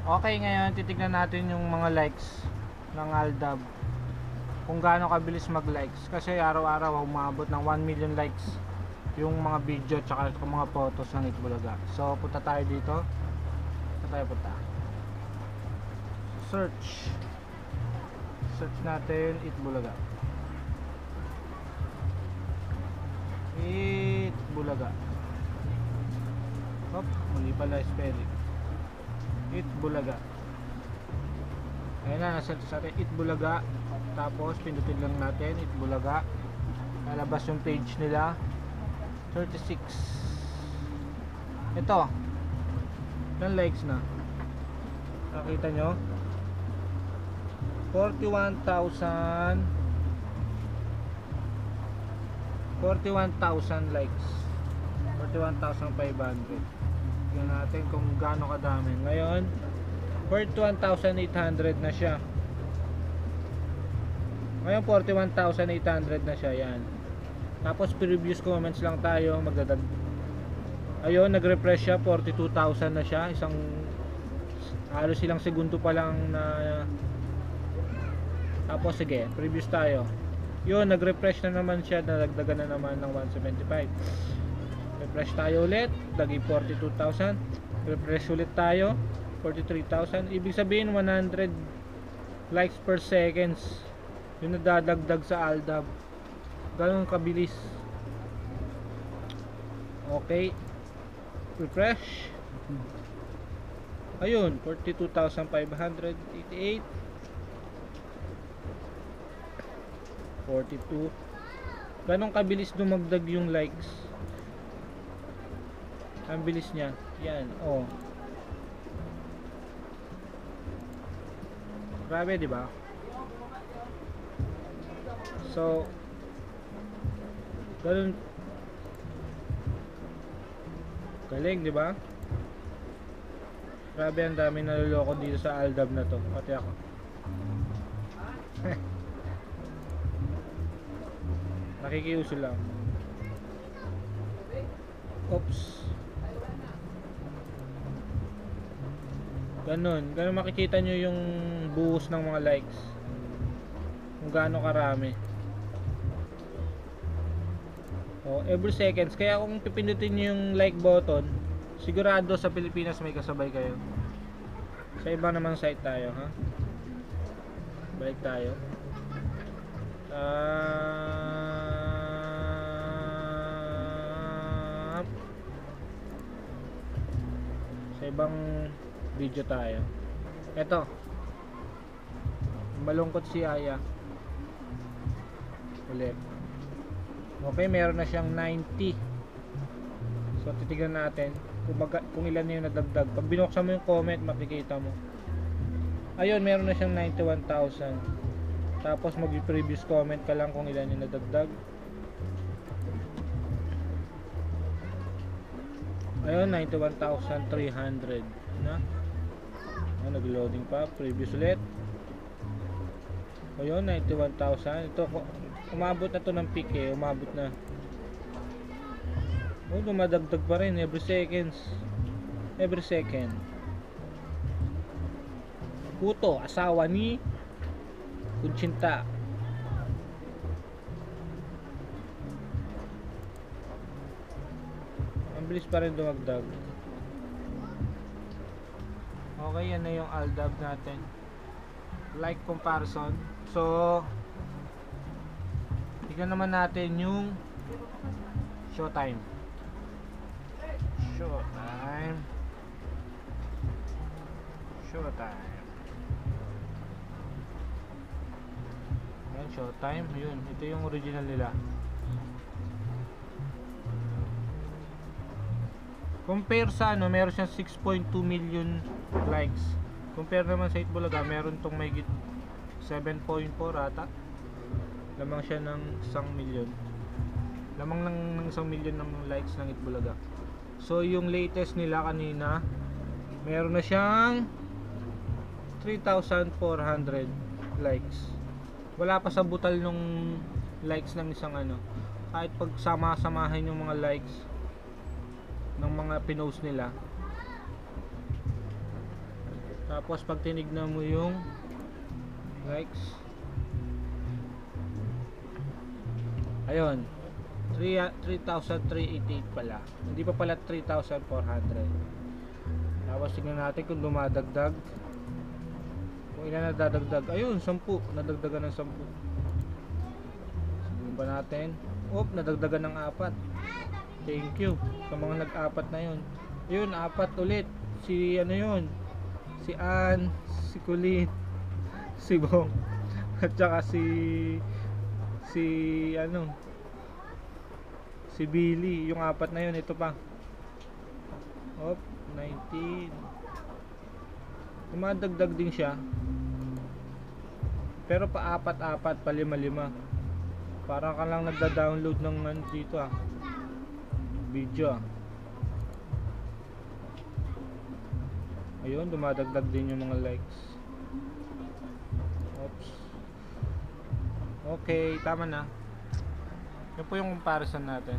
Okay, ngayon titignan natin yung mga likes ng Aldab. Kung gaano kabilis mag-likes. Kasi araw-araw umabot ng 1 million likes yung mga video tsaka yung mga photos ng Itbulaga. So punta tayo dito. Saan tayo punta? Search. Search natin Itbulaga. Itbulaga. Hop, mali pala spelling. Itbulaga. Ayan na, nasa sa atin Itbulaga. Tapos pindutin lang natin Itbulaga. Lalabas yung page nila. 36. Ito. Ilang likes na? Nakita nyo? 41,000 likes. 41,500. Tingnan natin kung gaano kadami. Ngayon 41,800 na siya. Ngayon 41,800 na siya. Yan. Tapos previous comments lang tayo. Magdadag. Ayun, nag-refresh siya. 42,000 na siya. Halos ilang segundo pa lang na. Tapos sige, previous tayo. Yun, nag-refresh na naman siya. Nalagdagan na naman ng 175. Refresh tayo ulit. Lagi 42,000. Refresh ulit tayo. 43,000. Ibig sabihin 100 likes per seconds yung nadadagdag sa Aldab. Ganun kabilis. Okay. Refresh. Ayun, 42,588. 42. Ganun kabilis dumagdag yung likes. Ang bilis niya. Yan, oh. Grabe, di ba? So, ganun. Galing, di ba? Grabe, ang dami naluloko dito sa Aldab na to. Pati ako. Nakikiuso lang. Oops. Ganun makikita nyo yung buhos ng mga likes. Kung gaano karami. Every seconds. Kaya kung pipindutin nyo yung like button, sigurado sa Pilipinas may kasabay kayo. Sa iba namang site tayo, ha? Balik tayo. Sa ibang video tayo. Eto, malungkot si Aya ulit. Okay, meron na siyang 90. So titignan natin kung ilan na yung nadagdag. Pag binuksan mo yung comment, makikita mo. Ayun, meron na siyang 91,000. Tapos mag-previous comment ka lang kung ilan yung nadagdag. Ayun, 91,300 na. Nag-loading pa. Previous ulit. Ayun, 91,000. Ito, umabot na to ng peak eh. Umabot na. Dumadagdag pa rin every seconds. Every second. Puto, asawa ni Kunchinta. Ang bilis pa rin dumagdag. Okay, yan na yung Aldab natin. Like comparison. So, tignan naman natin yung Showtime. Showtime. Ayan, Showtime. Yun, ito yung original nila. Compare sa meron siyang 6.2 million likes. Compare naman sa Itbulaga, meron tong may 7.4 ata. Lamang siya ng 1 million. Lamang ng 1 million ng likes ng Itbulaga. So yung latest nila kanina, meron na siyang 3,400 likes. Wala pa sa butal nung likes ng isang kahit pag sama-samahin yung mga likes ng mga pinost nila, Tapos pag tinignan mo yung likes, ayun, 3,388 pala. Hindi pa pala 3,400. Tapos tingnan natin kung dumadagdag. Kung ilan nadadagdag. Ayun, 10. Nadagdagan ng 10. Sabihin pa natin. Oop, nadagdagan ng 4. Thank you sa mga nag-4 na yun. Ayun, 4 ulit. Si ano yun? Si Ann, si Colleen, si Bong, at saka si ano, si Billy. Yung 4 na yun, ito pa. Op, 19. Dumadagdag din siya. Pero pa 4, pa 5. Parang ka lang nagda-download ng dito video Ayun, dumadagdag din yung mga likes. Oops. Okay, tama na. Yan po yung comparison natin.